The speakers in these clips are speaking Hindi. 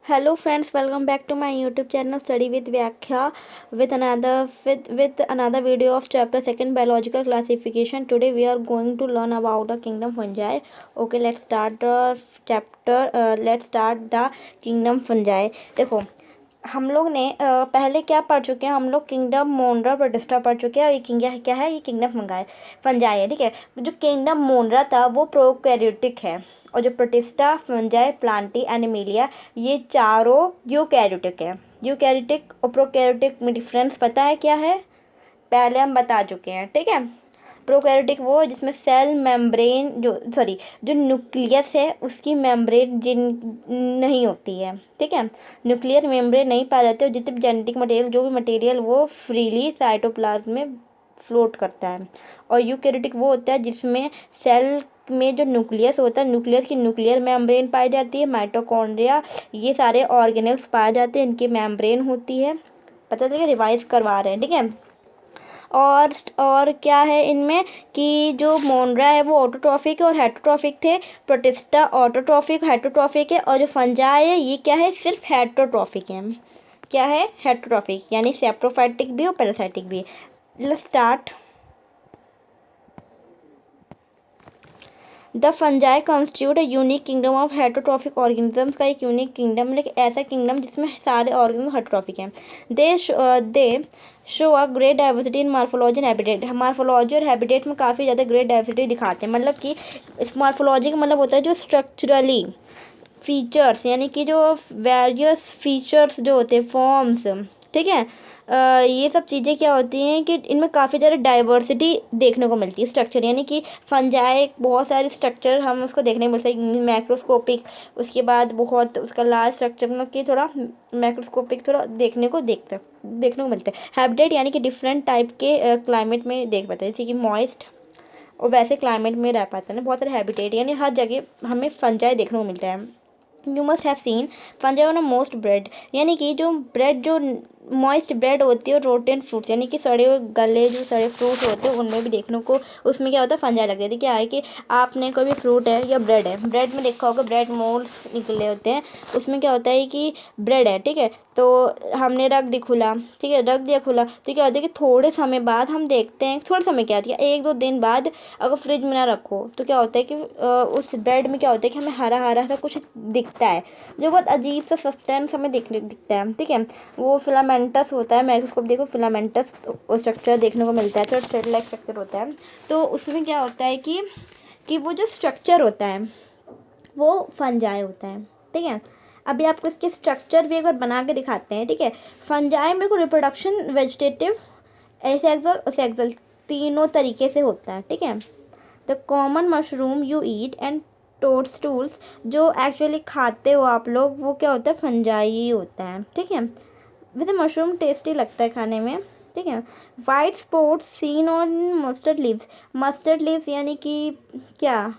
Hello friends, welcome back to my YouTube channel Study with Vyakhya with another video of chapter 2 biological classification. Today we are going to learn about the kingdom fungi. Okay, let's start the chapter. Let's start the kingdom fungi. देखो हम लोग ने पहले क्या पढ़ चुके हैं। हम लोग किंगडम मोनरा प्रोटिस्टा पढ़ चुके हैं। ये क्या है, ये किंगडम फंजाई है। ठीक है, जो किंगडम मोनरा था वो प्रोकैरियोटिक है और जो प्रोटिस्टा फंजाई प्लांटी एनिमिलिया ये चारों यूकैरियोटिक है। यूकैरियोटिक और प्रोकैरियोटिक में डिफरेंस पता है क्या है, पहले हम बता चुके हैं। ठीक है, प्रोकैरियोटिक वो है जिसमें सेल मेम्ब्रेन जो न्यूक्लियस है उसकी मेम्ब्रेन जिन नहीं होती है। ठीक है, न्यूक्लियर मेम्ब्रेन नहीं पाया जाते और जितने भी जेनेटिक मटेरियल जो भी मटेरियल वो फ्रीली साइटोप्लाज्म में फ्लोट करता है। और यूकैरियोटिक वो होता है जिसमें सेल में जो न्यूक्लियस होता है, न्यूक्लियस की न्यूक्लियर मेम्ब्रेन पाई जाती है, माइटोकॉन्ड्रिया ये सारे ऑर्गेनेल्स पाए जाते हैं, इनकी मेम्ब्रेन होती है। पता चलिए रिवाइज करवा रहे हैं। ठीक है, और क्या है इनमें कि जो मोनरा है वो ऑटोट्रॉफिक और हेटरोट्रॉफिक थे। प्रोटिस्टा ऑटोट्रॉफिक हेटरोट्रॉफिक है और जो फंजाई है ये क्या है, सिर्फ हेटरोट्रॉफिक है। क्या है, हेटरोट्रॉफिक यानी सेप्रोफाइटिक भी और पैरासाइटिक भी। Let's start. The fungi constitute a unique kingdom of heterotrophic organisms का एक यूनिक किंगडम, लेकिन ऐसा किंगडम जिसमें सारे ऑर्गेनिज्म हेटरोट्रॉफिक हैं। दे show a great diversity in morphology and habitat. Morphology और हैबिटेट में काफ़ी ज़्यादा ग्रेट डाइवर्सिटी दिखाते हैं। मतलब कि इस मार्फोलॉजी का मतलब होता है जो स्ट्रक्चरली फीचर्स यानी कि जो वेरियस फीचर्स जो होते हैं फॉर्म्स। ठीक है, ये सब चीज़ें क्या होती हैं कि इनमें काफ़ी ज़्यादा डाइवर्सिटी देखने को मिलती है। स्ट्रक्चर यानी कि फंजाई बहुत सारे स्ट्रक्चर हम उसको देखने को मिलता है मैक्रोस्कोपिक, उसके बाद बहुत उसका लार्ज स्ट्रक्चर मतलब कि थोड़ा मैक्रोस्कोपिक थोड़ा देखने को मिलता है। हैबिटेट यानी कि डिफरेंट टाइप के क्लाइमेट में देख पाते हैं, जैसे कि मॉइस्ट और वैसे क्लाइमेट में रह पाता है ना। बहुत सारे हैबिटेट यानी हर जगह हमें फंजाई देखने को मिलता है। You must have seen fungi on a most bread, यानी कि जो ब्रेड जो मॉइस्ट ब्रेड होती है और रोटेन फ्रूट्स यानी कि सड़े हुए गले जो सड़े फ्रूट होते हैं उनमें भी देखने को उसमें क्या होता है, फंजाई लग जाती है। क्या है कि आपने कोई भी फ्रूट है या ब्रेड है, ब्रेड में देखा होगा ब्रेड मोल्स निकले होते हैं, उसमें क्या होता है कि ब्रेड है। ठीक है, तो हमने रख दी खुला, ठीक है रख दिया खुला, तो क्या होता है कि थोड़े समय बाद हम देखते हैं, थोड़े समय क्या होता है 1-2 दिन बाद अगर फ्रिज में ना रखो तो क्या होता है कि उस ब्रेड में क्या होता है कि हमें हरा हरा सा कुछ दिखता है जो बहुत अजीब सा सब्सटेंस हमें दिखता है। ठीक है, वो फिलामेंटस होता है, माइक्रोस्कोप देखो फिलामेंटस स्ट्रक्चर देखने को मिलता है, तो थ्रेड लाइक स्ट्रक्चर होता है। तो उसमें क्या होता है कि वो जो स्ट्रक्चर होता है वो फंजाई होता है। ठीक है, अभी आपको इसके स्ट्रक्चर भी एक बार बना के दिखाते हैं। ठीक है, फंजाई में को रिप्रोडक्शन वेजिटेटिव एसेक्सुअल तीनों तरीके से होता है। ठीक है, the common mushroom you eat and toadstools जो एक्चुअली खाते हो आप लोग वो क्या होता है, फंजाई ही होता है। ठीक है, वैसे मशरूम टेस्टी लगता है खाने में। ठीक है, white spots seen on mustard leaves यानी कि क्या,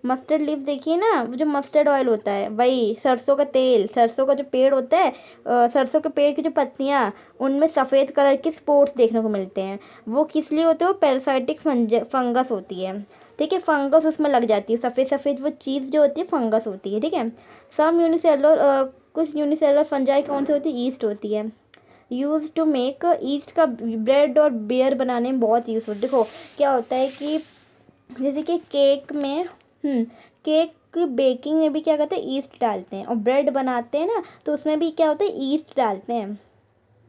मस्टर्ड लीव देखिए ना, वो जो मस्टर्ड ऑयल होता है वही सरसों का तेल, सरसों का जो पेड़ होता है सरसों के पेड़ की जो पत्तियाँ उनमें सफ़ेद कलर के स्पॉट्स देखने को मिलते हैं। वो किस लिए होते हैं, वो पैरासाइटिक फंगस होती है। ठीक है, फंगस उसमें लग जाती है, सफ़ेद सफ़ेद वो चीज़ जो होती है फंगस होती है। ठीक है, सम यूनिसेलुलर कुछ यूनिसेलुलर फंजाई कौन सी होती है, ईस्ट होती है। यूज टू मेक ईस्ट का ब्रेड और बियर बनाने में बहुत यूज़फुल। देखो क्या होता है कि जैसे कि केक में केक की बेकिंग में भी क्या करते हैं, ईस्ट डालते हैं, और ब्रेड बनाते हैं ना तो उसमें भी क्या होता है, ईस्ट डालते हैं।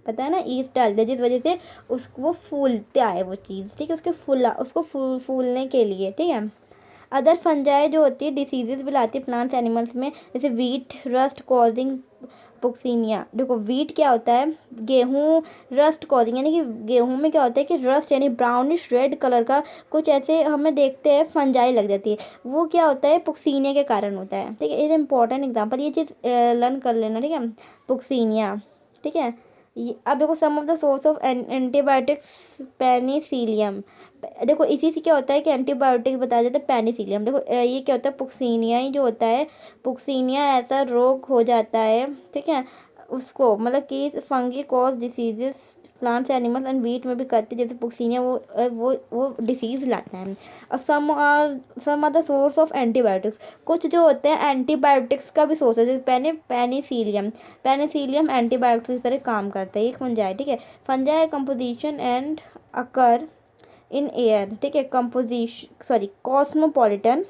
पता है ना, ईस्ट डालते हैं जिस वजह से उसको वो फूलता है वो चीज़। ठीक है, उसको फूलने के लिए। ठीक है, अदर फंजाई जो होती है डिसीजेज भी लाती है प्लांट्स एनिमल्स में, जैसे वीट रस्ट कॉजिंग पुक्सीनिया। देखो वीट क्या होता है, गेहूँ रस्ट कॉजिंग यानी कि गेहूँ में क्या होता है कि रस्ट यानी ब्राउनिश रेड कलर का कुछ ऐसे हमें देखते हैं फंजाई लग जाती है, वो क्या होता है पुक्सीनिया के कारण होता है। ठीक है, इज इंपॉर्टेंट एग्जाम्पल, ये चीज़ लर्न कर लेना। ठीक है, पुक्सीनिया। ठीक है, ये अब देखो some of the source of antibiotics penicillium. देखो इसी से क्या होता है कि एंटीबायोटिक्स बताया जाता है पेनिसिलियम। देखो ये क्या होता है, पुक्सीनिया ही जो होता है, पुक्सीनिया ऐसा रोग हो जाता है। ठीक है, उसको मतलब कि fungi cause diseases plants animals and wheat में भी करते हैं, जैसे पुक्सिनिया वो डिसीज़ लाते हैं। और some are the source of antibiotics, कुछ जो होते हैं एंटीबायोटिक्स का भी सोर्स है, जैसे पेनिसिलियम एंटीबायोटिक्स की तरह काम करता है, एक फंजाई, ठीक है। Fungi composition and occur in air, ठीक है, composition sorry cosmopolitan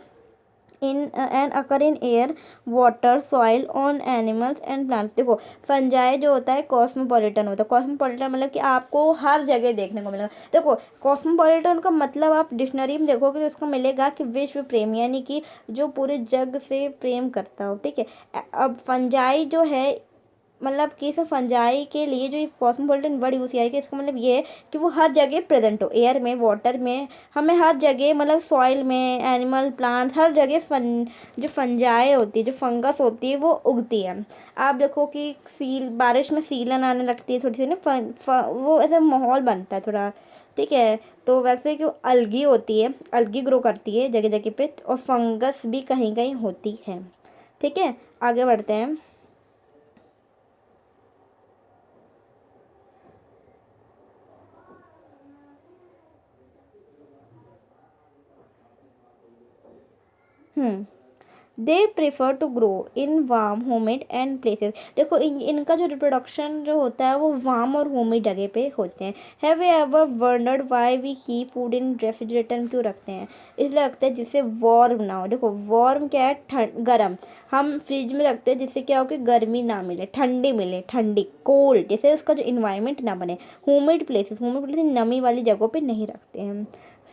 in and occur in air, water, soil, on animals and plants. देखो फंजाई जो होता है कॉस्मोपॉलिटन होता है। कॉस्मोपॉलिटन मतलब कि आपको हर जगह देखने को मिलेगा। देखो कॉस्मोपॉलिटन का मतलब आप डिक्शनरी में देखोगे तो उसको मिलेगा कि विश्व प्रेम, यानी कि जो पूरे जग से प्रेम करता हो, ठीक है। अब फंजाई जो है मतलब कि इसमें फंजाई के लिए जो कॉस्मोपॉलिटन वर्ड यूज़ किया है कि इसका मतलब ये है कि वो हर जगह प्रेजेंट हो, एयर में, वाटर में, हमें हर जगह मतलब सॉइल में, एनिमल, प्लांट, हर जगह जो फंजाई होती है, जो फंगस होती है वो उगती है। आप देखो कि बारिश में सीलन आने लगती है थोड़ी सी ना, वो ऐसा माहौल बनता है थोड़ा, ठीक है। तो वैसे जो अलगी होती है, अलगी ग्रो करती है जगह जगह पे, और फंगस भी कहीं कहीं होती है, ठीक है। आगे बढ़ते हैं। They prefer to grow in warm humid and places. देखो इनका जो रिप्रोडक्शन जो होता है वो वार्म और होमिड जगह पे होते हैं। Have you ever wondered why we keep food in refrigerator, क्यों रखते हैं? इसलिए रखते हैं जिससे वार्म ना हो। देखो वार्म क्या है, गर्म। हम फ्रिज में रखते हैं जिससे क्या हो कि गर्मी ना मिले, ठंडी मिले, ठंडी कोल्ड, जैसे उसका जो इन्वायरमेंट ना बने। होमिड प्लेसेस नमी वाली जगहों पे नहीं रखते हैं,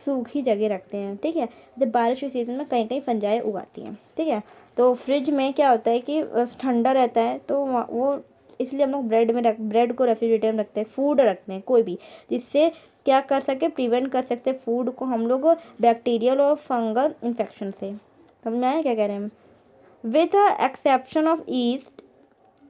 सूखी जगह रखते हैं, ठीक है। जब बारिश के सीज़न में कहीं कहीं फंजाएँ उगाती हैं, ठीक है। तो फ्रिज में क्या होता है कि ठंडा रहता है, तो वो इसलिए हम लोग ब्रेड को रेफ्रिजरेटर में रखते हैं, फूड रखते हैं कोई भी, जिससे क्या कर सके, प्रिवेंट कर सकते हैं फूड को हम लोग बैक्टीरियल और फंगल इन्फेक्शन से। समझ में आया क्या कह रहे हैं हम? With the exception of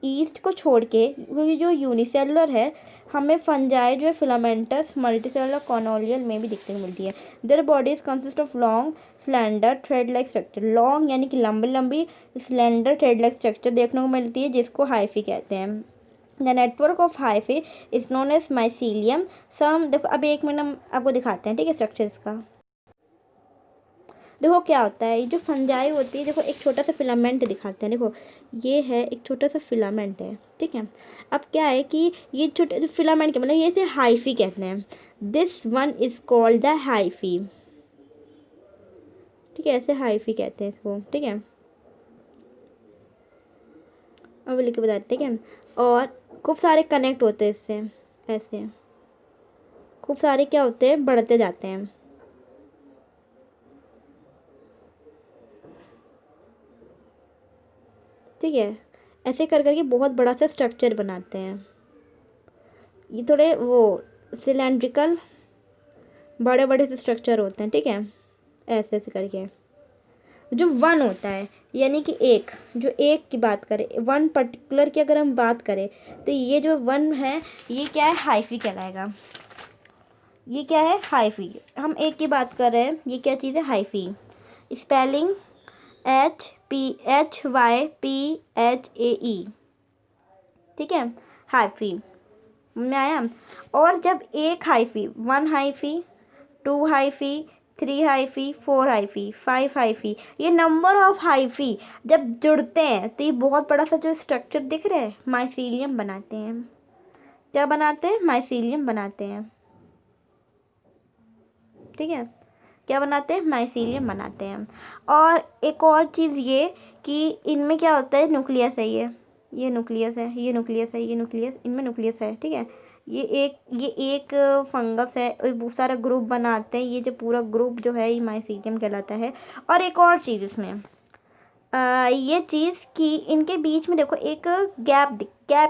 east को छोड़ के, क्योंकि जो यूनिसेलुलर है, हमें फंजाई जो है फिलामेंटस मल्टीसेलुलर कॉनोलियल में भी दिखने को मिलती है। Their bodies consist of long slender thread like structure. Long यानी कि लंबी लंबी, स्लेंडर थ्रेड लाइक स्ट्रक्चर देखने को मिलती है, जिसको हाइफी कहते हैं। The network of hyphae is known as mycelium. सम देखो अब एक मिनट हम आपको दिखाते हैं, ठीक है, स्ट्रक्चर इसका। देखो क्या होता है, ये जो फंजाई होती है, देखो एक छोटा सा फिलामेंट दिखाते हैं। देखो ये है एक छोटा सा फिलामेंट है, ठीक है। अब क्या है कि ये छोटे जो फिलामेंट के मतलब ये इसे हाइफी कहते हैं। This one is called the hyphae, ठीक है, ऐसे हाइफी कहते हैं इसको, ठीक है। अब लिख के बताते, ठीक है। और खूब सारे कनेक्ट होते हैं इससे, ऐसे खूब सारे क्या होते हैं, बढ़ते जाते हैं, ठीक है। ऐसे कर करके बहुत बड़ा सा स्ट्रक्चर बनाते हैं। ये थोड़े वो सिलेंड्रिकल बड़े बड़े से स्ट्रक्चर होते हैं, ठीक है, ऐसे ऐसे करके। जो वन होता है यानी कि एक, जो एक की बात करें, वन पर्टिकुलर की अगर हम बात करें, तो ये जो वन है ये क्या है, हाइफी कहलाएगा। ये क्या है, हाइफी। हम एक की बात कर रहे हैं, ये क्या चीज़ है, हाइफी। स्पेलिंग HYPHAE, ठीक है, हाइफी में आया। और जब एक hyphae, one hyphae, two hyphae, three hyphae, four hyphae, five hyphae, ये नंबर ऑफ हाइफी जब जुड़ते हैं तो ये बहुत बड़ा सा जो स्ट्रक्चर दिख रहा है, माइसीलियम बनाते हैं। क्या बनाते हैं, माइसीलियम बनाते हैं, ठीक है। क्या बनाते हैं, माइसीलियम बनाते हैं। और एक और चीज़ ये कि इनमें क्या होता है, न्यूक्लियस है, ये न्यूक्लियस है, ये न्यूक्लियस है, ये न्यूक्लियस, इनमें न्यूक्लियस है, ठीक है। ये एक फंगस है, बहुत सारा ग्रुप बनाते हैं, ये जो पूरा ग्रुप जो है ये माइसीलियम कहलाता है। और एक और चीज़ इसमें ये चीज़ कि इनके बीच में देखो एक गैप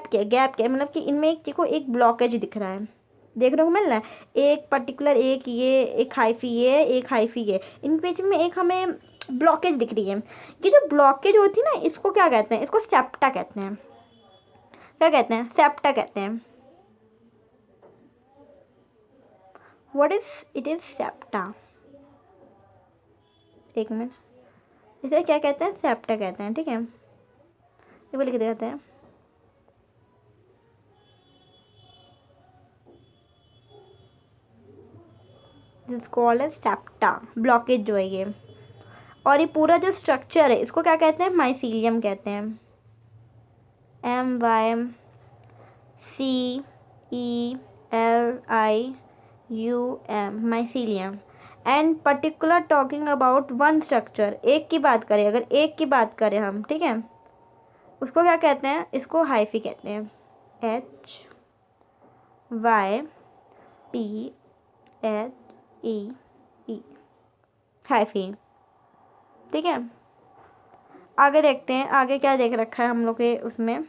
क्या मतलब कि इनमें एक देखो एक ब्लॉकेज दिख रहा है, देखने को मिल रहा है। एक पर्टिकुलर एक ये एक हाइफी ये एक हाइफी ये, इन बीच में एक हमें ब्लॉकेज दिख रही है। ये जो ब्लॉकेज होती है ना, इसको क्या कहते हैं, इसको सेप्टा कहते हैं। क्या कहते हैं, सेप्टा कहते हैं। व्हाट इज सेप्टा, एक मिनट, इसे क्या कहते हैं, सेप्टा कहते हैं, ठीक है। ये बोल के दिखाते हैं। This called as septa, blockage जो है ये। और ये पूरा जो स्ट्रक्चर है इसको क्या कहते हैं, माइसीलियम कहते हैं, MYCELIUM, mycelium. And particular talking about one structure, एक की बात करें, अगर एक की बात करें हम, ठीक है, उसको क्या कहते हैं, इसको हाइफी कहते हैं, HYPHE, हाइफी। ठीक है, आगे देखते हैं, आगे क्या देख रखा है हम लोग के उसमें।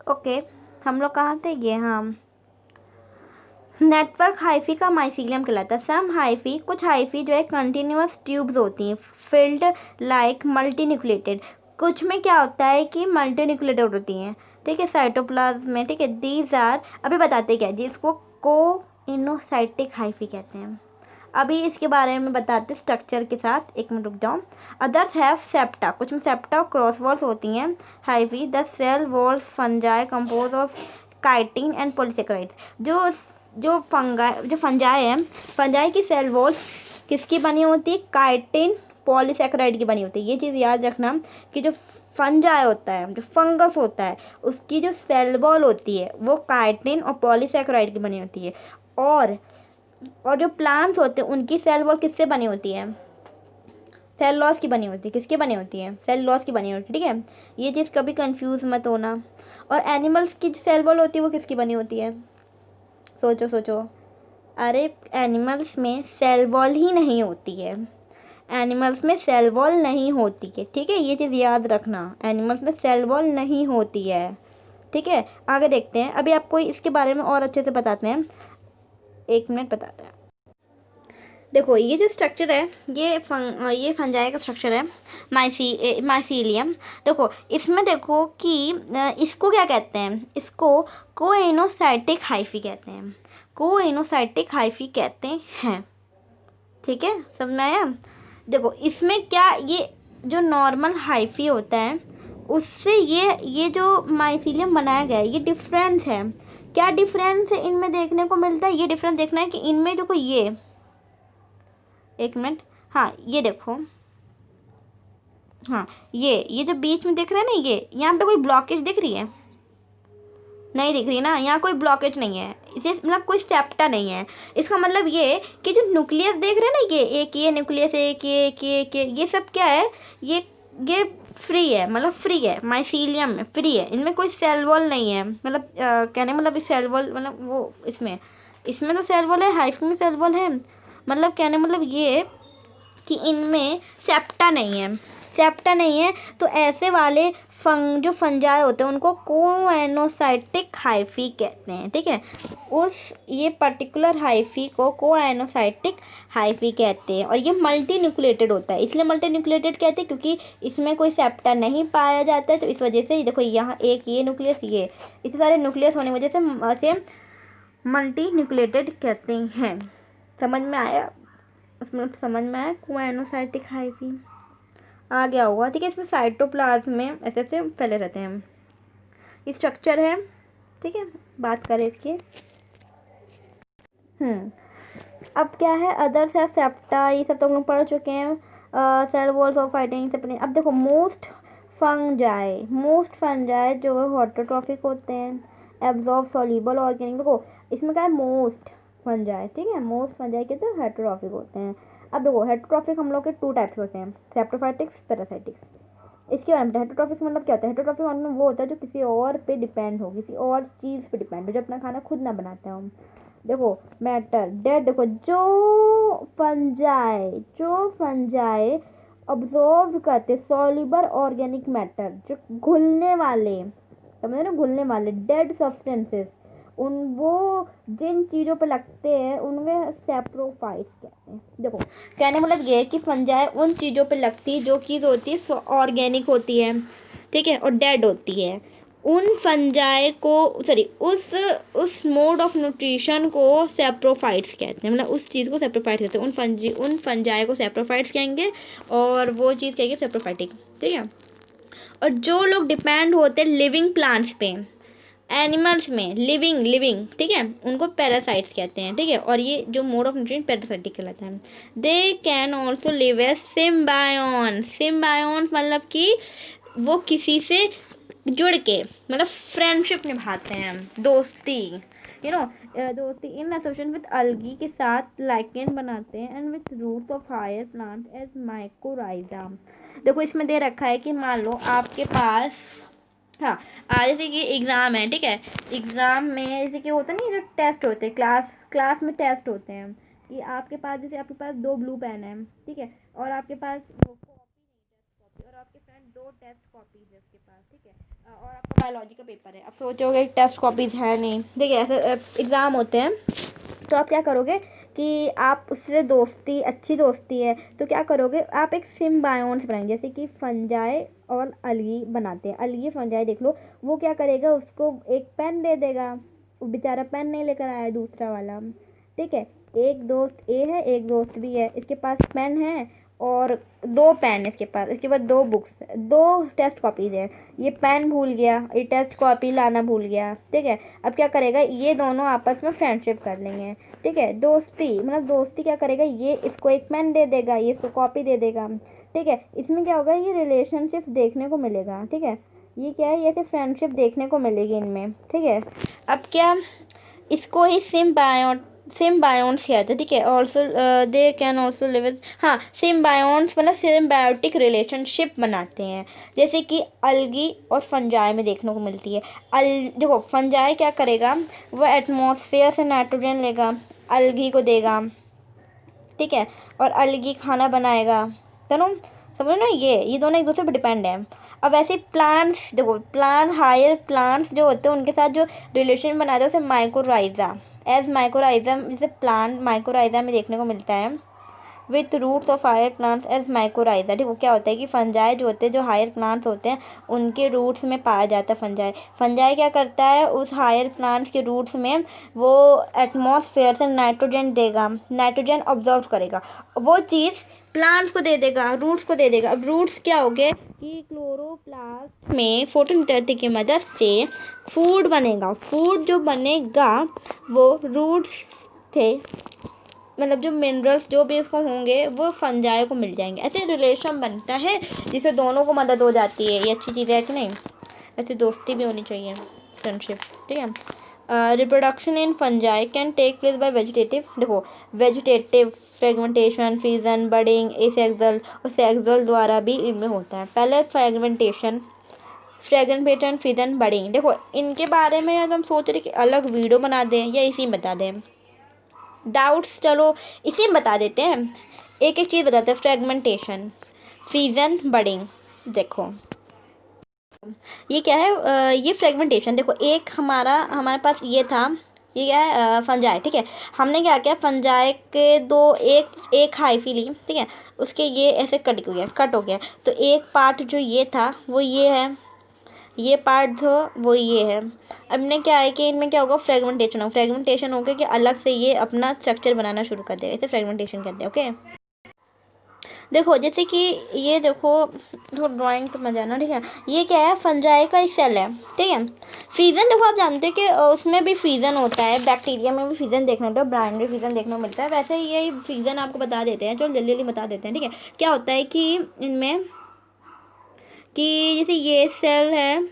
ओके, हम लोग कहाँ थे ये, हाँ, नेटवर्क हाइफी का माइसीलियम कहलाता है। सम हाइफी, कुछ हाइफी जो है कंटिन्यूअस ट्यूब्स होती हैं, फिल्ड लाइक मल्टी न्यूक्लिएटेड, कुछ में क्या होता है कि मल्टी न्यूक्लिएटेड होती हैं, ठीक है, साइटोप्लाज्म में, ठीक है। दीज आर, अभी बताते क्या जी, इसको कोइनोसाइटिक हाइफी कहते हैं। अभी इसके बारे में बताते स्ट्रक्चर के साथ, एक मिनट रुक जाओ। अदर्स हैव सेप्टा, कुछ में सेप्टा और क्रॉस वॉल्स होती हैं hyphae. The cell walls fungi compose of chitin and polysaccharides, जो फंजाई है, फंजाई की सेल वॉल किसकी बनी होती है, काइटिन पॉलीसेकेराइड की बनी होती है। ये चीज़ याद रखना कि जो फंजाई होता है, जो फंगस होता है, उसकी जो सेल वॉल होती है वो काइटिन और पॉलीसेकेराइड की बनी होती है। और जो प्लांट्स होते हैं उनकी सेल वॉल किससे बनी होती है, सेलुलोज की बनी होती है। किसकी बनी होती है, सेलुलोज की बनी होती है, ठीक है। ये चीज़ कभी कंफ्यूज मत होना। और एनिमल्स की जो सेल वॉल होती है वो किसकी बनी होती है, सोचो सोचो, अरे एनिमल्स में सेल वॉल ही नहीं होती है, एनिमल्स में सेल वॉल नहीं होती है, ठीक है, ये चीज़ याद रखना, एनिमल्स में सेल वॉल नहीं होती है, ठीक है। आगे देखते हैं, अभी आपको इसके बारे में और अच्छे से बताते हैं, एक मिनट बताते हैं। देखो ये जो स्ट्रक्चर है ये फंजाई का स्ट्रक्चर है, माइसीलियम। देखो इसमें देखो कि इसको क्या कहते हैं, इसको कोइनोसाइटिक हाइफी कहते हैं, कोइनोसाइटिक हाइफी कहते हैं, ठीक है, समझ में आया। देखो इसमें क्या, ये जो नॉर्मल हाइफी होता है उससे ये जो माइसीलियम बनाया गया है ये डिफरेंस है। क्या डिफरेंस इनमें देखने को मिलता है, ये डिफरेंस देखना है कि इनमें देखो ये, एक मिनट, हाँ ये देखो, हाँ ये जो बीच में दिख रहा है ना, ये यहाँ पे कोई ब्लॉकेज दिख रही है, नहीं दिख रही ना, यहाँ कोई ब्लॉकेज नहीं है, इसे मतलब कोई सेप्टा नहीं है। इसका मतलब ये कि जो न्यूक्लियस देख रहे हैं ना, ये न्यूक्लियस है, ये सब क्या है, ये फ्री है, मतलब फ्री है, माइसीलियम में फ्री है, इनमें कोई सेल वॉल नहीं है, मतलब कहने मतलब सेल वॉल मतलब वो इसमें तो सेल वॉल है, हाइफी में सेल वॉल है, मतलब कहने मतलब ये कि इनमें सेप्टा नहीं है, सेप्टा नहीं है, तो ऐसे वाले जो फंजाई होते हैं उनको कोएनोसाइटिक हाइफी कहते हैं, ठीक है। ये पर्टिकुलर हाइफी को कोएनोसाइटिक हाइफी कहते हैं। और ये मल्टी न्यूक्लिएटेड होता है, इसलिए मल्टी न्यूक्लिएटेड कहते हैं क्योंकि इसमें कोई सेप्टा नहीं पाया जाता है, तो इस वजह से देखो यहाँ एक ये न्यूक्लियस, ये इतने सारे न्यूक्लियस होने की वजह से मल्टी न्यूक्लिएटेड कहते हैं। समझ में आया, उसमें समझ में आया, कोएनोसाइटिक हाइफी आ गया होगा, ठीक है। इसमें साइटोप्लाज्म में ऐसे ऐसे फैले रहते हैं, ये स्ट्रक्चर है, ठीक है। बात करें इसकी, अब क्या है, अदर्स है सेप्टा, ये सब तो हम लोग पढ़ चुके हैं, सेल वॉल्स ऑफ फाइटिंग से। अब देखो मोस्ट फंजाई जो है ऑटोट्रॉफिक होते हैं, एब्जॉर्ब सॉल्युबल ऑर्गेनिक। देखो इसमें क्या है, मोस्ट फंजाई, ठीक है, मोस्ट फंजाई के तो हेटेरोट्रॉफिक होते हैं। अब देखो हेटेरोट्रॉफिक हम लोग के 2 टाइप्स होते हैं, सेप्टोफाइटिक्स, पैरासाइटिक्स। इसके बारे में हेटेरोट्रॉफिक मतलब क्या होता है, हेटेरोट्रॉफिक मतलब वो होता है जो किसी और पे डिपेंड हो, किसी और चीज़ पे डिपेंड हो, जो अपना खाना खुद ना बनाते हो हम। देखो मैटर डेड, देखो जो फंजाई अब्जॉर्व करते सॉल्युबल ऑर्गेनिक मैटर, जो घुलने वाले, समझे ना, घुलने वाले डेड सब्सटेंसेस, वो जिन चीज़ों पे लगते हैं उनमें सैप्रोफाइट्स कहते हैं। देखो कहने मतलब ये है कि फंजाई उन चीज़ों पे लगती है जो चीज़ होती है ऑर्गेनिक होती है, ठीक है, और डेड होती है। उन फंजाई को उस मोड ऑफ न्यूट्रिशन को सैप्रोफाइट्स कहते हैं, मतलब उस चीज़ को सैप्रोफाइट्स कहते हैं। उन फंजाई को सैप्रोफाइट्स कहेंगे और वो चीज़ कहेंगे सैप्रोफाइटिक, ठीक है। और जो लोग डिपेंड होते हैं लिविंग प्लांट्स पे, एनिमल्स में लिविंग लिविंग, ठीक है, उनको पैरासाइट्स कहते हैं, ठीक है, और ये जो मोड ऑफ न्यूट्रिशन पैरासाइटिक कहलाता है। They can also live as symbiont. Symbiont मतलब कि वो किसी से जुड़ के, मतलब फ्रेंडशिप निभाते हैं, दोस्ती, दोस्ती इन एसोसिएशन विद अलगी के साथ लाइकेन बनाते हैं and with roots of higher plant as mycorrhiza. देखो इसमें दे रखा है कि मान लो आपके पास, हाँ, जैसे कि एग्ज़ाम है, ठीक है, एग्ज़ाम में जैसे कि होता नहीं, जो टेस्ट होते हैं, क्लास क्लास में टेस्ट होते हैं, कि आपके पास, जैसे आपके पास 2 ब्लू पेन है, ठीक है, और आपके पास वो कॉपी और आपके फ्रेंड 2 टेस्ट कॉपीज है उसके पास, ठीक है, और आपका बायोलॉजी का पेपर है। अब सोचोगे टेस्ट कॉपीज है नहीं, ठीक है, ऐसे एग्ज़ाम होते हैं, तो आप क्या करोगे कि आप उससे दोस्ती, अच्छी दोस्ती है तो क्या करोगे, आप एक सिम्बायोन्स बनाएंगे, जैसे कि फंजाई और अलगी बनाते हैं। अलगी फंजाई देख लो, वो क्या करेगा, उसको एक पेन दे देगा, वो बेचारा पेन नहीं लेकर आया दूसरा वाला, ठीक है, एक दोस्त ए है, एक दोस्त बी है, इसके पास पेन है और 2 पेन इसके पास, इसके बाद 2 बुक्स, 2 टेस्ट कॉपीज है, ये पेन भूल गया, ये टेस्ट कॉपी लाना भूल गया, ठीक है, अब क्या करेगा, ये दोनों आपस में फ्रेंडशिप कर लेंगे, ठीक है, दोस्ती, मतलब दोस्ती क्या करेगा, ये इसको एक पेन दे देगा, ये इसको कॉपी दे देगा, ठीक है, इसमें क्या होगा, ये रिलेशनशिप देखने को मिलेगा, ठीक है, ये क्या है, ये ऐसे फ्रेंडशिप देखने को मिलेगी इनमें, ठीक है। अब क्या, इसको ही सिम्बायोन्स कहते हैं, ठीक है, also they can also live with, हाँ, सिम्बायोन्स मतलब सिम्बायोटिक रिलेशनशिप बनाते हैं, जैसे कि अलगी और फंजाई में देखने को मिलती है। देखो फंजाई क्या करेगा, वो एटमॉस्फेयर से नाइट्रोजन लेगा, अलगी को देगा, ठीक है, और अलगी खाना बनाएगा, दोनों, समझो ना, ये दोनों एक दूसरे पर डिपेंड है। अब ऐसे प्लांट्स, देखो प्लांट, हायर प्लांट्स जो होते हैं उनके साथ जो रिलेशन बनाते हैं उसे माइकोराइजा, एज माइकोराइजा, जैसे प्लांट माइकोराइजा में देखने को मिलता है, with roots of higher plants as mycorrhiza. देखो क्या होता है कि फंजाई जो होते हैं, जो हायर प्लांट्स होते हैं उनके रूट्स में पाया जाता है फंजाई। फंजाई क्या करता है, उस हायर प्लांट्स के रूट्स में वो एटमॉस्फेयर से नाइट्रोजन देगा, नाइट्रोजन ऑब्जर्व करेगा, वो चीज़ प्लांट्स को दे देगा, रूट्स को दे देगा। अब रूट्स क्या हो गए कि क्लोरोप्लास्ट में फोटोसिंथेसिस की मदद से फूड बनेगा, फूड जो बनेगा वो रूट्स थे, मतलब जो मिनरल्स जो भी उसको होंगे वो फंजाई को मिल जाएंगे, ऐसे रिलेशन बनता है जिससे दोनों को मदद हो जाती है। ये अच्छी चीज़ है कि नहीं, ऐसे दोस्ती भी होनी चाहिए, फ्रेंडशिप, ठीक है। Reproduction in fungi can take place by vegetative, देखो vegetative fragmentation, fission, budding, asexual और सेक्सुअल द्वारा भी इनमें होता है। पहले फ्रेगमेंटेशन, फिजन, बडिंग, देखो इनके बारे में अगर हम सोच रहे कि अलग वीडियो बना दें या इसी में बता दें, डाउट्स चलो इसी में बता देते हैं, एक एक चीज़ बताते हैं। फ्रेगमेंटेशन, फ्रीजन, बडिंग, देखो ये क्या है, ये फ्रेगमेंटेशन, देखो एक हमारे पास ये था, ये क्या है, फंजाई, ठीक है, हमने क्या किया, फंजाई के दो, एक हाइफी ली, ठीक है, उसके ये ऐसे कट हो गया, तो एक पार्ट जो ये था वो ये है, ये पार्ट जो वो ये है। अब इनमें क्या है कि इनमें क्या होगा, फ्रेगमेंटेशन होगा कि अलग से ये अपना स्ट्रक्चर बनाना शुरू कर देगा, इसे फ्रेगमेंटेशन कहते हैं, ओके। देखो जैसे कि ये देखो, थोड़ा ड्राइंग तो मजा आना, ठीक है, ये क्या है, फंजाई का एक सेल है, ठीक है। फीजन, देखो आप जानते हैं कि उसमें भी फीजन होता है, बैक्टीरिया में भी फीजन देखने को मिलता है, ब्रांड में फीजन देखने को मिलता है, वैसे ये फीजन आपको बता देते हैं, चलो जल्दी जल्दी बता देते हैं, ठीक है। क्या होता है कि इनमें, कि जैसे ये सेल है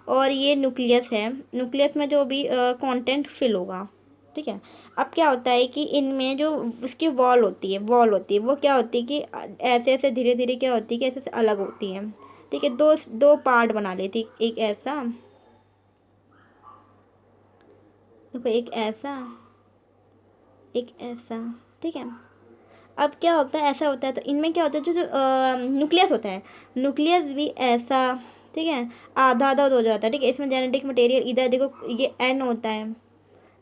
और ये न्यूक्लियस है, न्यूक्लियस में जो भी कंटेंट फिल होगा, ठीक है। अब क्या होता है कि इनमें जो उसकी वॉल होती है वो क्या होती है कि ऐसे ऐसे धीरे धीरे क्या होती है कि ऐसे ऐसे अलग होती है, ठीक है, दो दो पार्ट बना लेती, एक ऐसा, देखो एक ऐसा, एक ऐसा, ठीक है। अब क्या होता है, ऐसा होता है, तो इनमें क्या होता है, जो जो न्यूक्लियस होता है, न्यूक्लियस भी ऐसा, ठीक है, आधा आधा हो जाता है, ठीक है। इसमें जेनेटिक मटेरियल, इधर देखो ये एन होता है,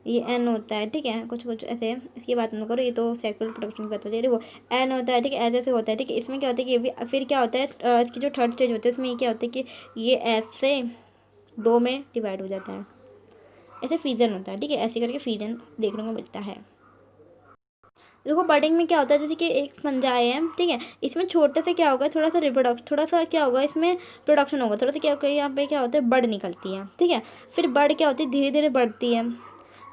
ये एन होता है, ठीक है, कुछ कुछ ऐसे, इसकी बात ना करो, ये तो सेक्सुअल प्रोडक्शन की बात होती है, देखो एन होता है, ठीक है, ऐसे ऐसे होता है, ठीक है। इसमें क्या होता है कि ये भी, फिर क्या होता है, इसकी जो थर्ड स्टेज होती है उसमें ये क्या होता है कि ये ऐसे 2 में डिवाइड हो जाता है, ऐसे फ्रीजन होता है, ठीक है, ऐसे करके फ्रीजन देखने को मिलता है। देखो बडिंग में क्या होता है, जैसे कि एक फंजाई है, ठीक है, इसमें छोटे से क्या होगा, थोड़ा सा क्या होगा, इसमें प्रोडक्शन होगा, थोड़ा सा क्या होगा, यहाँ पे क्या होता है, बड निकलती है, ठीक है। फिर बड क्या होती है, धीरे धीरे बढ़ती है,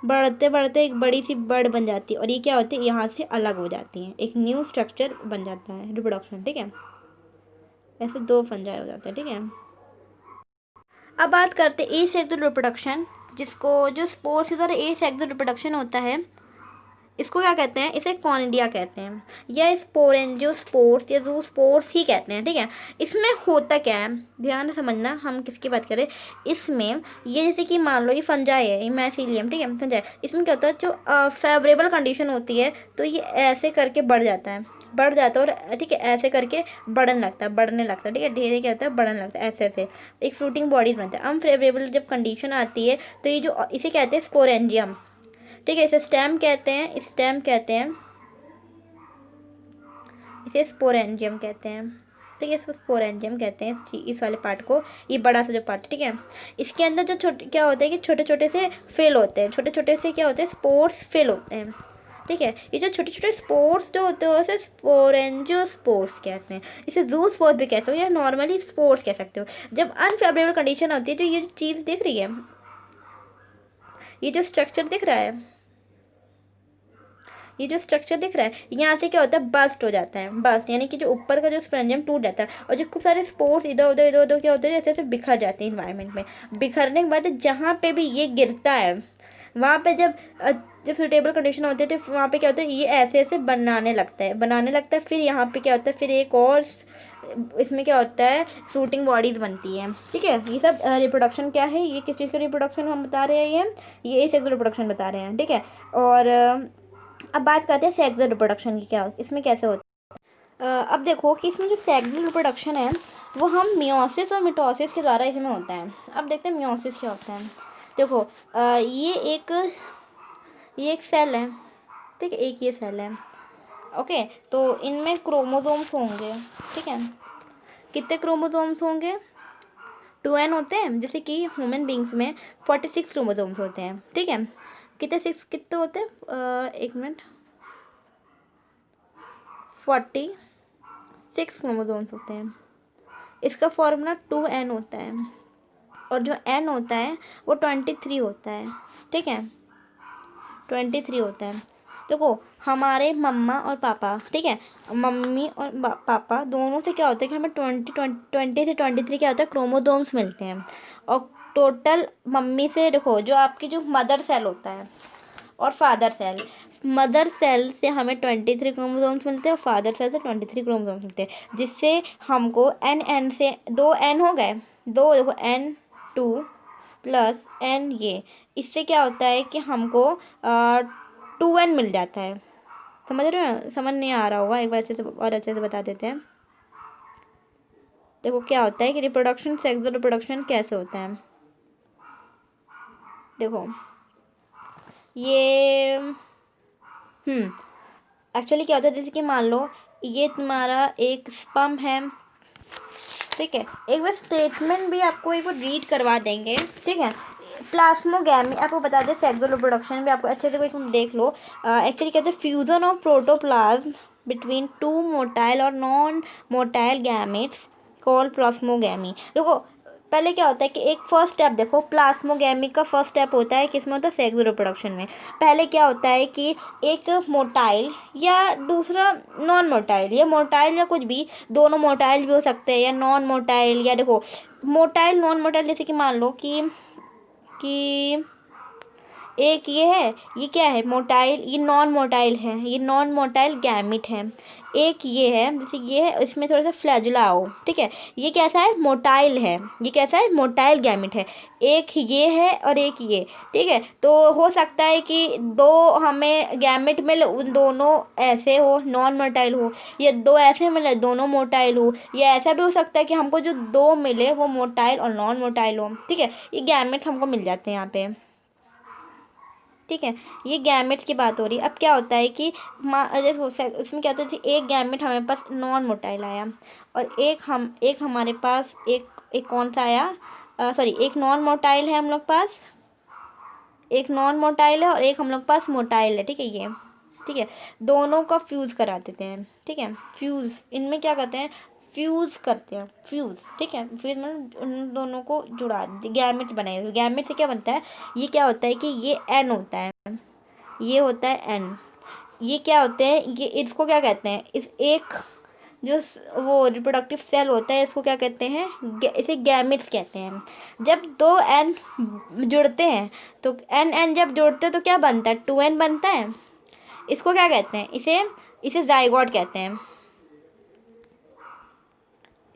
बढ़ते बढ़ते एक बड़ी सी बड बन जाती है, और ये क्या होती है, यहाँ से अलग हो जाती है, एक न्यू स्ट्रक्चर बन जाता है, रिप्रोडक्शन, ठीक है। ऐसे दो फंजाई हो जाते हैं, ठीक है। अब बात करते हैं एसेक्सुअल रिप्रोडक्शन, जिसको जो स्पोर्स के द्वारा एसेक्सुअल रिप्रोडक्शन होता है, इसको क्या कहते हैं, इसे कॉनिडिया कहते हैं, या स्पोरेंजियोस्पोर्स या जूस्पोर्स ही कहते हैं, ठीक है। इसमें होता क्या है, ध्यान से समझना, हम किसकी बात करें। इसमें ये जैसे कि मान लो ये फंजाई है, ये मैसिलियम, ठीक है, फंजाई, इसमें क्या होता है, जो फेवरेबल कंडीशन होती है तो ये ऐसे करके बढ़ जाता है और ठीक है, ऐसे करके बढ़ने लगता है, ठीक है, धीरे क्या होता है, बढ़ने लगता है, ऐसे ऐसे एक फ्रूटिंग बॉडीज बनता है। अनफेवरेबल जब कंडीशन आती है तो ये जो इसे कहते हैं स्पोरेंजियम, ठीक है, इसे स्टेम कहते हैं, इसे स्पोरेंजियम कहते हैं, ठीक है, इसको स्पोरेंजियम कहते हैं इस वाले पार्ट को, ये बड़ा सा जो पार्ट है, ठीक है। इसके अंदर जो छोटे क्या होता है कि छोटे छोटे से फेल होते हैं, छोटे छोटे से क्या होते हैं, स्पोर्स फेल होते हैं, ठीक है। ये जो छोटे छोटे स्पोर्स जो होते हैं उसे स्पोरेंजियोस्पोर्स कहते हैं, इसे जूस्पोर्स भी कहते हो या नॉर्मली स्पोर्स कह सकते हो। जब अनफेवरेबल कंडीशन होती है, जो ये जो चीज़ दिख रही है, ये जो स्ट्रक्चर दिख रहा है, ये जो स्ट्रक्चर दिख रहा है, यहाँ से क्या होता है, बस्ट हो जाता है, बस्ट यानी कि जो ऊपर का जो स्पोरेंजियम टूट जाता है, और जो खूब सारे स्पोर्स इधर उधर क्या होते हैं, जैसे जैसे बिखर जाते हैं इन्वायरमेंट में। बिखरने के बाद जहाँ पे भी ये गिरता है, वहाँ पे जब सुटेबल कंडीशन होती है तो वहाँ पे क्या होता है, ये ऐसे ऐसे बनाने लगता है। फिर यहाँ पे क्या होता है, फिर एक और इसमें क्या होता है, फ्रूटिंग बॉडीज बनती है, ठीक है। ये सब रिप्रोडक्शन क्या है, ये किस चीज़ का रिप्रोडक्शन हम बता रहे हैं, ये सेक्सुअल रिप्रोडक्शन बता रहे हैं, ठीक है। और अब बात करते हैं सेक्सुअल रिप्रोडक्शन की, क्या इसमें कैसे होता है। अब देखो कि इसमें जो सेक्सुअल रिप्रोडक्शन है वो हम मियोसिस और मिटोसिस के द्वारा इसमें होता है। अब देखते हैं मियोसिस क्या होता है। देखो ये एक सेल है, ठीक है, एक ये सेल है, ओके। तो इनमें क्रोमोसोम्स होंगे, ठीक है। कितने क्रोमोसोम्स होंगे, 2n होते हैं, जैसे कि ह्यूमन बींग्स में 46 क्रोमोसोम्स होते हैं, ठीक है। कितने होते हैं, एक मिनट, 46 क्रोमोसोम्स होते हैं। इसका फॉर्मूला 2n होता है, और जो n होता है वो 23 होता है, ठीक है, 23 होता है। देखो हमारे मम्मा और पापा, ठीक है, मम्मी और पापा दोनों से क्या होता है कि हमें 20 से 23 क्या होता है, क्रोमोसोम्स मिलते हैं। और टोटल मम्मी से देखो, जो आपकी जो मदर सेल होता है और फादर सेल, मदर सेल से हमें 23 क्रोमोसोम्स मिलते हैं और फादर सेल से 23 क्रोमोसोम्स मिलते हैं, जिससे हमको एन से 2n हो गए, दो देखो n2 प्लस n, ये इससे क्या होता है कि हमको 2n मिल जाता है। समझ रहे हो, समझ नहीं आ रहा होगा, एक बार अच्छे से बता देते हैं। देखो क्या होता है कि रिप्रोडक्शन, सेक्सुअल रिप्रोडक्शन कैसे होता है। देखो ये एक्चुअली क्या होता है, जैसे कि मान लो ये तुम्हारा एक स्पर्म है, ठीक है। एक बार स्टेटमेंट भी आपको एक बार रीड करवा देंगे, ठीक है। प्लास्मोगैमी आपको बता दें, सेक्सुअल रिप्रोडक्शन भी आपको अच्छे से कोई देख लो। एक्चुअली कहते हैं fusion of protoplasm between 2 motile और नॉन मोटाइल गैमेट्स कॉल्ड प्लास्मोगैमी। देखो पहले क्या होता है कि एक फर्स्ट स्टेप देखो, प्लास्मोगैमी का फर्स्ट स्टेप होता है किसमें, होता है सेक्सुअल रिप्रोडक्शन में। पहले क्या होता है कि एक मोटाइल या दूसरा नॉन मोटाइल, या मोटाइल या कुछ भी, दोनों मोटाइल भी हो सकते हैं या नॉन मोटाइल, या देखो मोटाइल नॉन मोटाइल, जैसे कि मान लो कि एक ये है, ये क्या है, मोटाइल, ये नॉन मोटाइल है, ये नॉन मोटाइल गैमिट है। एक ये है, जैसे ये है, इसमें थोड़ा सा फ्लैजुला हो, ठीक है, ये कैसा है, मोटाइल है, ये कैसा है, मोटाइल गैमिट है। एक ये है और एक ये, ठीक है। तो हो सकता है कि दो हमें गैमिट मिले, उन दोनों ऐसे हो, नॉन मोटाइल हो, या दो ऐसे मिले दोनों मोटाइल हो, या ऐसा भी हो सकता है कि हमको जो दो मिले वो मोटाइल और नॉन मोटाइल हो, ठीक है। ये गैमिट्स हमको मिल जाते हैं यहाँ पे, ठीक है। ये गैमेट्स की बात हो रही है। अब क्या होता है कि उसमें क्या होता है, एक गैमेट हमारे पास नॉन मोटाइल आया, और एक हमारे पास एक कौन सा आया, सॉरी, एक नॉन मोटाइल है हम लोग पास, एक नॉन मोटाइल है और एक हम लोग पास मोटाइल है, ठीक है, ये ठीक है, दोनों का फ्यूज़ करा देते हैं, ठीक है, फ्यूज़ इनमें क्या करते हैं, फ्यूज़ करते हैं, फ्यूज़, ठीक है, फ्यूज़ मतलब उन दोनों को जुड़ा, गैमेट्स बनाए, गैमेट से क्या बनता है, ये क्या होता है कि ये एन होता है, ये होता है एन, ये क्या होते हैं, ये इसको क्या कहते हैं, इस एक जो वो रिप्रोडक्टिव सेल होता है इसको क्या कहते हैं, इसे गैमेट्स कहते हैं। जब दो एन जुड़ते हैं तो एन एन जब जुड़ते हैं तो क्या बनता है, 2n बनता है। इसको क्या कहते हैं, इसे इसे जाइगोट कहते हैं,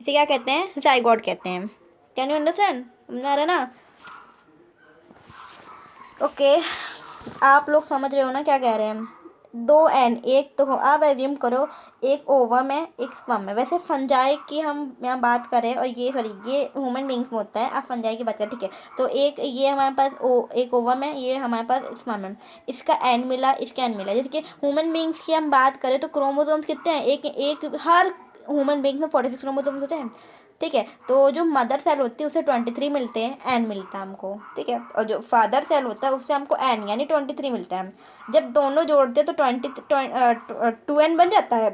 इसे क्या कहते हैं, जाइगोट कहते हैं। कैन यू अंडरस्टैंड, समझ आ रहा है ना? ओके, आप लोग समझ रहे हो ना क्या कह रहे हैं। दो एन, एक तो आप एज्यूम करो एक ओवम है एक स्पर्म है, वैसे फंजाई की हम यहाँ बात करें, और ये सॉरी ये ह्यूमन बींग्स में होता है, आप फंजाई की बात करें, ठीक है। तो एक ये हमारे पास एक ओवम है, ये हमारे पास स्पर्म है, इसका एन मिला, इसका एन मिला। जैसे कि ह्यूमन बींग्स की हम बात करें तो क्रोमोसोम्स कितने हैं, एक एक हर ह्यूमन बींग्स में 46 क्रोमोसोम्स होते हैं, ठीक है। तो जो मदर सेल होती है उसे 23 मिलते हैं, एन मिलता है हमको, ठीक है। और जो फादर सेल होता है उससे हमको एन यानी 23 मिलता है। जब दोनों जोड़ते हैं तो 2n बन जाता है,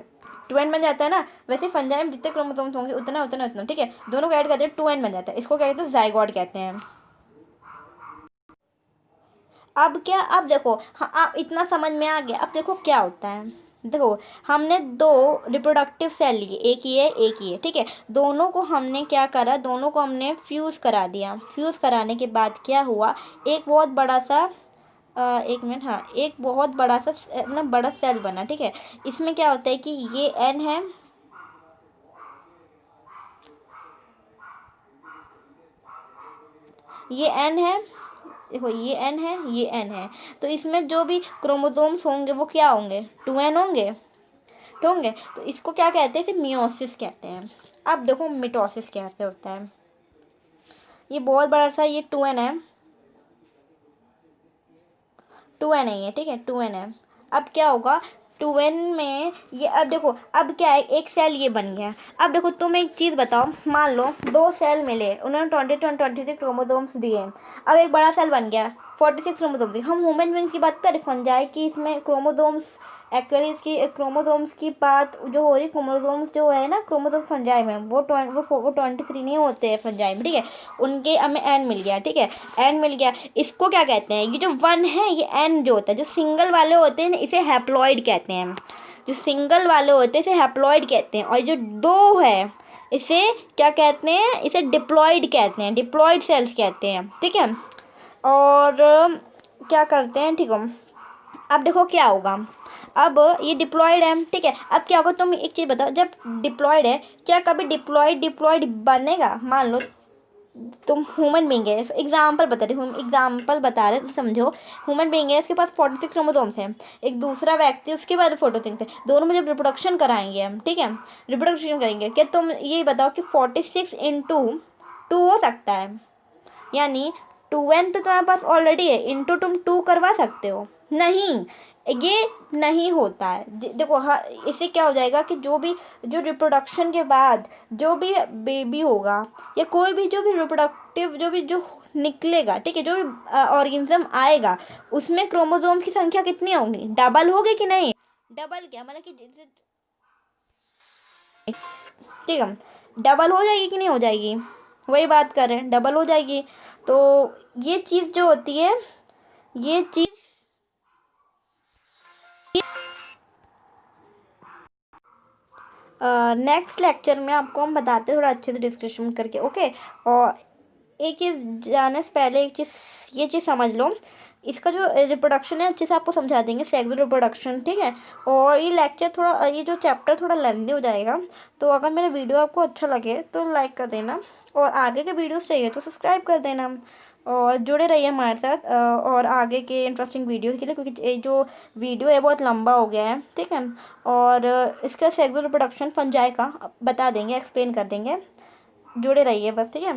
2n बन जाता है ना। वैसे फंजाई में जितने क्रोमोसोम्स होंगे उतना उतना उतना, ठीक है, दोनों को ऐड करते हैं 2n बन जाता है। इसको क्या कहते हैं, जाइगोट कहते हैं। अब क्या, अब देखो, हाँ आप इतना समझ में आ गया। अब देखो क्या होता है, देखो हमने दो रिप्रोडक्टिव सेल लिए, एक ही है एक ही है, ठीक है। दोनों को हमने क्या करा, दोनों को हमने फ्यूज़ करा दिया। फ्यूज़ कराने के बाद क्या हुआ, एक बहुत बड़ा सा एक मिनट, हाँ एक बहुत बड़ा सा मतलब बड़ा सेल बना, ठीक है। इसमें क्या होता है कि ये एन है, ये एन है, देखो ये एन है, ये एन है। तो इसमें जो भी क्रोमोसोम्स होंगे वो क्या होंगे, 2n होंगे, तो होंगे। तो इसको क्या कहते हैं, इसे मियोसिस कहते हैं। अब देखो मिटोसिस कैसे होता है, ये बहुत बड़ा सा ये 2n है, 2n है ये, ठीक है, 2n है। अब क्या होगा, 2n में ये, अब देखो अब क्या है, एक सेल ये बन गया। अब देखो तुम एक चीज़ बताओ, मान लो दो सेल मिले, उन्होंने 26 क्रोमोसोम्स दिए, अब एक बड़ा सेल बन गया, 46 क्रोमोसोम्स दिए। हम ह्यूमन बींग्स की बात करें, फंजाई की इसमें क्रोमोसोम्स, एक्चुअली इसकी क्रोमोसोम्स की बात जो हो रही, क्रोमोसोम्स जो है ना क्रोमोसोम फंजाई में वो 23 नहीं होते हैं फंजाई में, ठीक है। उनके हमें एन मिल गया, ठीक है, एन मिल गया। इसको क्या कहते हैं, ये जो 1 है ये एन जो होता है, जो सिंगल वाले होते हैं इसे हैप्लॉइड कहते हैं, जो सिंगल वाले होते हैं इसे हैप्लॉइड कहते हैं। और जो दो है इसे क्या कहते हैं, इसे डिप्लॉइड कहते हैं, डिप्लॉइड सेल्स कहते हैं, ठीक है। और क्या करते हैं, ठीक है। अब देखो क्या होगा, अब ये डिप्लॉयड है, ठीक है। अब क्या होगा, तुम एक चीज़ बताओ, जब डिप्लॉयड है क्या कभी डिप्लॉयड डिप्लॉयड बनेगा, मान लो तुम ह्यूमन बींग है, एग्जाम्पल बता रहे, एग्जाम्पल बता रहे तो समझो। ह्यूमन बींग है, उसके पास 46 क्रोमोसोम्स हैं, एक दूसरा व्यक्ति उसके बाद 46 है, दोनों में जब रिप्रोडक्शन कराएंगे हम, ठीक है, रिप्रोडक्शन करेंगे, क्या तुम ये बताओ कि 46 इंटू 2 हो सकता है, यानी 2n तो तुम्हारे पास ऑलरेडी है, इंटू तुम 2 करवा सकते हो, नहीं, ये नहीं होता है। देखो हाँ, इससे क्या हो जाएगा कि जो भी, जो रिप्रोडक्शन के बाद जो भी बेबी होगा या कोई भी जो भी रिप्रोडक्टिव जो भी जो निकलेगा, ठीक है, जो भी ऑर्गेनिज्म आएगा, उसमें क्रोमोसोम की संख्या कितनी होगी, डबल होगी कि नहीं, डबल क्या मतलब कि ठीक है, डबल हो जाएगी कि नहीं हो जाएगी, वही बात कर रहे हैं, डबल हो जाएगी। तो ये चीज़ जो होती है, ये चीज़ नेक्स्ट लेक्चर में आपको हम बताते हैं थोड़ा अच्छे से डिस्कशन करके, ओके। और एक चीज़ जाने से पहले एक चीज़, ये चीज़ समझ लो, इसका जो रिप्रोडक्शन है अच्छे से आपको समझा देंगे, सेक्स रिप्रोडक्शन, ठीक है। और ये लेक्चर थोड़ा, ये जो चैप्टर थोड़ा लेंदी हो जाएगा, तो अगर मेरा वीडियो आपको अच्छा लगे तो लाइक कर देना, और आगे के वीडियोस चाहिए तो सब्सक्राइब कर देना, और जुड़े रहिए हमारे साथ और आगे के इंटरेस्टिंग वीडियोस के लिए, क्योंकि ये जो वीडियो है बहुत लंबा हो गया है, ठीक है। और इसका सेक्स रिप्रोडक्शन फंजाई का बता देंगे, एक्सप्लेन कर देंगे, जुड़े रहिए बस, ठीक है।